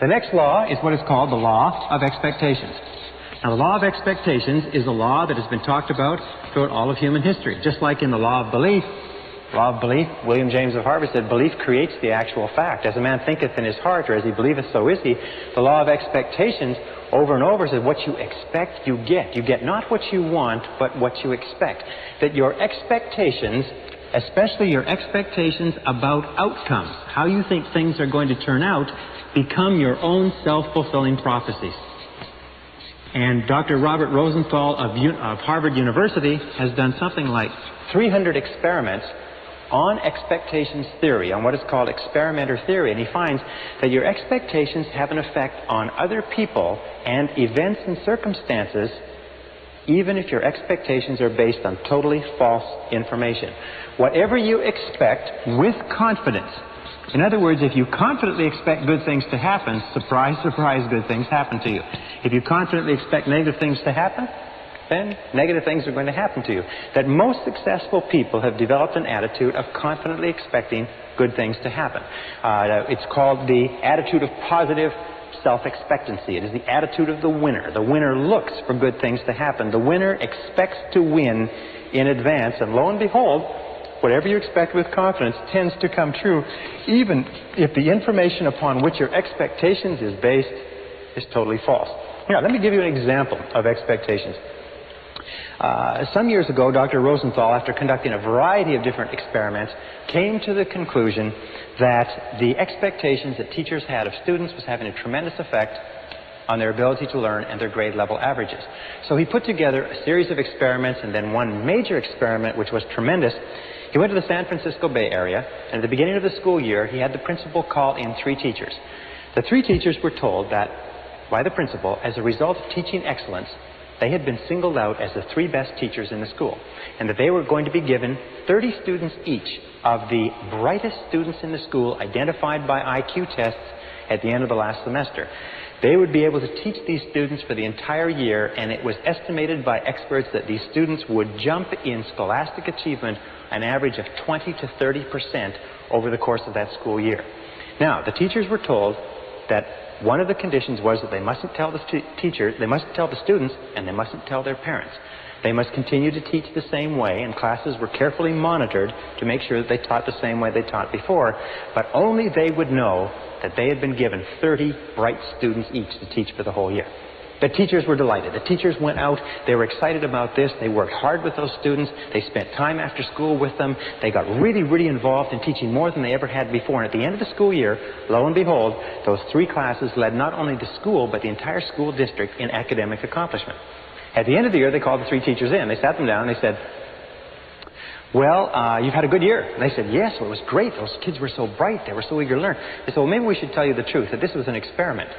The next law is what is called the law of expectations. Now, the law of expectations is a law that has been talked about throughout all of human history. Just like in the law of belief, William James of Harvard said, belief creates the actual fact. As a man thinketh in his heart, or as he believeth, so is he. The law of expectations over and over says what you expect, you get. You get not what you want, but what you expect. That your expectations, especially your expectations about outcomes, how you think things are going to turn out, become your own self-fulfilling prophecies. And Dr. Robert Rosenthal of Harvard University has done something like 300 experiments on expectations theory, on what is called experimenter theory, and he finds that your expectations have an effect on other people and events and circumstances, even if your expectations are based on totally false information. Whatever you expect with confidence, in other words, if you confidently expect good things to happen, surprise, surprise, good things happen to you. If you confidently expect negative things to happen, then negative things are going to happen to you. That most successful people have developed an attitude of confidently expecting good things to happen. It's called the attitude of positive self-expectancy. It is the attitude of the winner. The winner looks for good things to happen. The winner expects to win in advance, and lo and behold, whatever you expect with confidence tends to come true, even if the information upon which your expectations is based is totally false. Now, let me give you an example of expectations. Some years ago, Dr. Rosenthal, after conducting a variety of different experiments, came to the conclusion that the expectations that teachers had of students was having a tremendous effect on their ability to learn and their grade level averages. So he put together a series of experiments, and then one major experiment which was tremendous. He went to the San Francisco Bay Area, and at the beginning of the school year, he had the principal call in 3 teachers. The 3 teachers were told that, by the principal, as a result of teaching excellence, they had been singled out as the 3 best teachers in the school, and that they were going to be given 30 students each of the brightest students in the school identified by IQ tests at the end of the last semester. They would be able to teach these students for the entire year, and it was estimated by experts that these students would jump in scholastic achievement an average of 20 to 30% over the course of that school year. Now, the teachers were told that one of the conditions was that they mustn't tell the teachers, they mustn't tell the students, and they mustn't tell their parents. They must continue to teach the same way, and classes were carefully monitored to make sure that they taught the same way they taught before, but only they would know that they had been given 30 bright students each to teach for the whole year. The teachers were delighted. The teachers went out. They were excited about this. They worked hard with those students. They spent time after school with them. They got really, really involved in teaching more than they ever had before. And at the end of the school year, lo and behold, those 3 classes led not only the school, but the entire school district in academic accomplishment. At the end of the year, they called the 3 teachers in. They sat them down and they said, well, you've had a good year. And they said, yes, well, it was great. Those kids were so bright. They were so eager to learn. They said, well, maybe we should tell you the truth, that this was an experiment.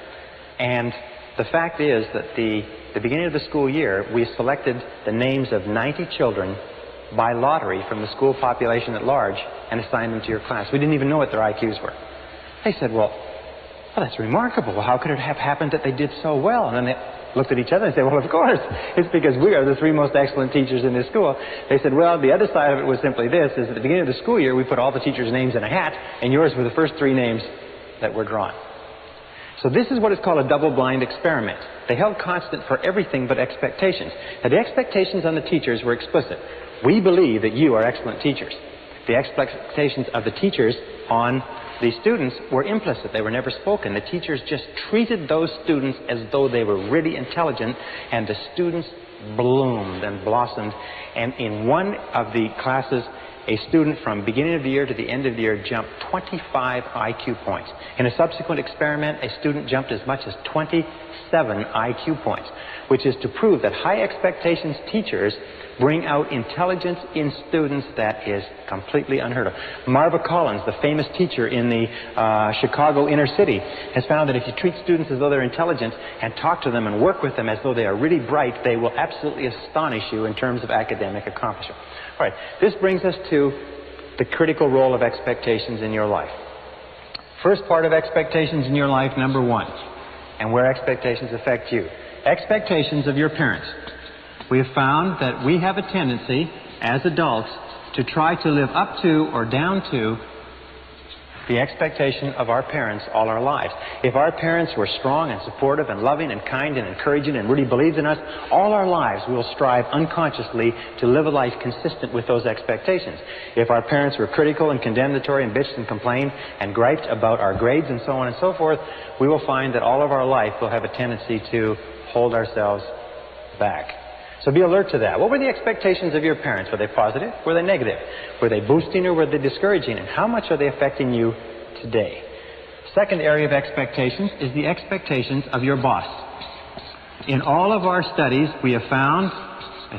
And the fact is that the beginning of the school year, we selected the names of 90 children by lottery from the school population at large and assigned them to your class. We didn't even know what their IQs were. They said, well, that's remarkable. Well, how could it have happened that they did so well? And then they looked at each other and said, well, of course, it's because we are the 3 most excellent teachers in this school. They said, well, the other side of it was simply this, is at the beginning of the school year, we put all the teachers' names in a hat, and yours were the first 3 names that were drawn. So this is what is called a double-blind experiment. They held constant for everything but expectations. Now, the expectations on the teachers were explicit. We believe that you are excellent teachers. The expectations of the teachers on the students were implicit. They were never spoken. The teachers just treated those students as though they were really intelligent, and the students bloomed and blossomed. And in one of the classes, a student from beginning of the year to the end of the year jumped 25 IQ points. In a subsequent experiment, a student jumped as much as 27 IQ points, which is to prove that high expectations teachers bring out intelligence in students that is completely unheard of. Marva Collins, the famous teacher in the Chicago inner city, has found that if you treat students as though they're intelligent and talk to them and work with them as though they are really bright, they will absolutely astonish you in terms of academic accomplishment. All right, this brings us to the critical role of expectations in your life. First part of expectations in your life, number 1, and where expectations affect you. Expectations of your parents. We have found that we have a tendency, as adults, to try to live up to or down to the expectation of our parents all our lives. If our parents were strong and supportive and loving and kind and encouraging and really believed in us, all our lives we will strive unconsciously to live a life consistent with those expectations. If our parents were critical and condemnatory and bitched and complained and griped about our grades and so on and so forth, we will find that all of our life we'll have a tendency to hold ourselves back. So be alert to that. What were the expectations of your parents? Were they positive? Were they negative? Were they boosting or were they discouraging? And how much are they affecting you today? Second area of expectations is the expectations of your boss. In all of our studies, we have found,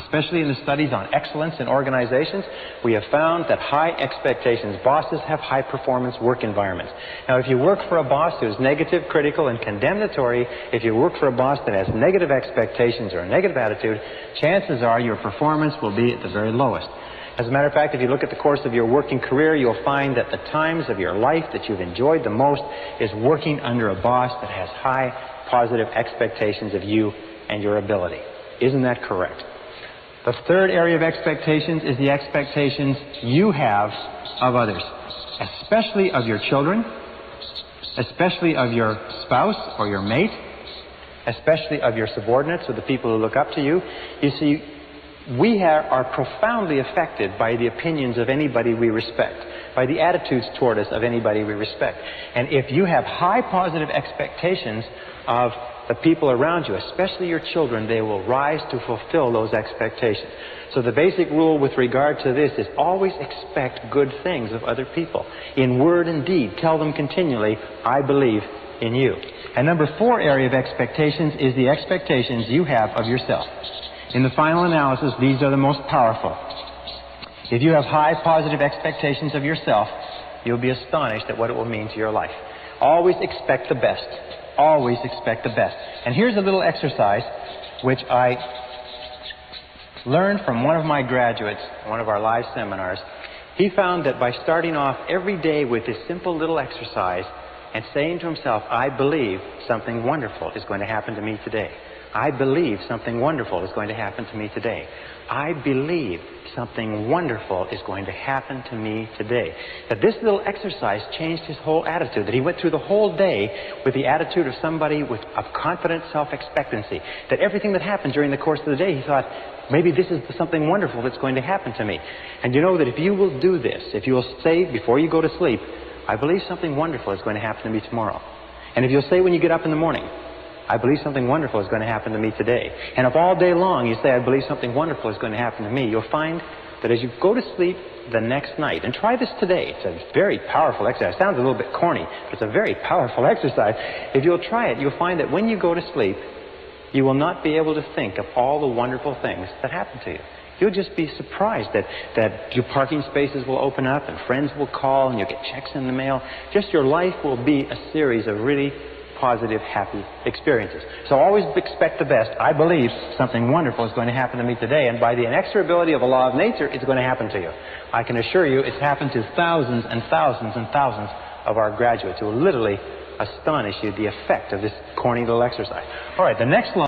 especially in the studies on excellence in organizations, we have found that high expectations, bosses have high performance work environments. Now, if you work for a boss who's negative, critical, and condemnatory, if you work for a boss that has negative expectations or a negative attitude, chances are your performance will be at the very lowest. As a matter of fact, if you look at the course of your working career, you'll find that the times of your life that you've enjoyed the most is working under a boss that has high positive expectations of you and your ability. Isn't that correct? The third area of expectations is the expectations you have of others, especially of your children, especially of your spouse or your mate, especially of your subordinates or the people who look up to you. You see, we are profoundly affected by the opinions of anybody we respect, by the attitudes toward us of anybody we respect. And if you have high positive expectations of the people around you, especially your children, they will rise to fulfill those expectations. So the basic rule with regard to this is always expect good things of other people. In word and deed, tell them continually, I believe in you. And number 4 area of expectations is the expectations you have of yourself. In the final analysis, these are the most powerful. If you have high positive expectations of yourself, you'll be astonished at what it will mean to your life. Always expect the best. Always expect the best. And here's a little exercise which I learned from one of my graduates, one of our live seminars. He found that by starting off every day with this simple little exercise and saying to himself, I believe something wonderful is going to happen to me today. I believe something wonderful is going to happen to me today. I believe something wonderful is going to happen to me today. That this little exercise changed his whole attitude, that he went through the whole day with the attitude of somebody with a confident self-expectancy. That everything that happened during the course of the day, he thought, maybe this is something wonderful that's going to happen to me. And you know that if you will do this, if you will say before you go to sleep, I believe something wonderful is going to happen to me tomorrow. And if you'll say when you get up in the morning, I believe something wonderful is going to happen to me today. And if all day long you say, I believe something wonderful is going to happen to me, you'll find that as you go to sleep the next night, and try this today, it's a very powerful exercise. It sounds a little bit corny, but it's a very powerful exercise. If you'll try it, you'll find that when you go to sleep, you will not be able to think of all the wonderful things that happen to you. You'll just be surprised that your parking spaces will open up and friends will call and you'll get checks in the mail. Just your life will be a series of really positive, happy experiences. So always expect the best. I believe something wonderful is going to happen to me today, and by the inexorability of a law of nature, it's going to happen to you. I can assure you it's happened to thousands and thousands and thousands of our graduates who will literally astonish you the effect of this corny little exercise. All right, the next law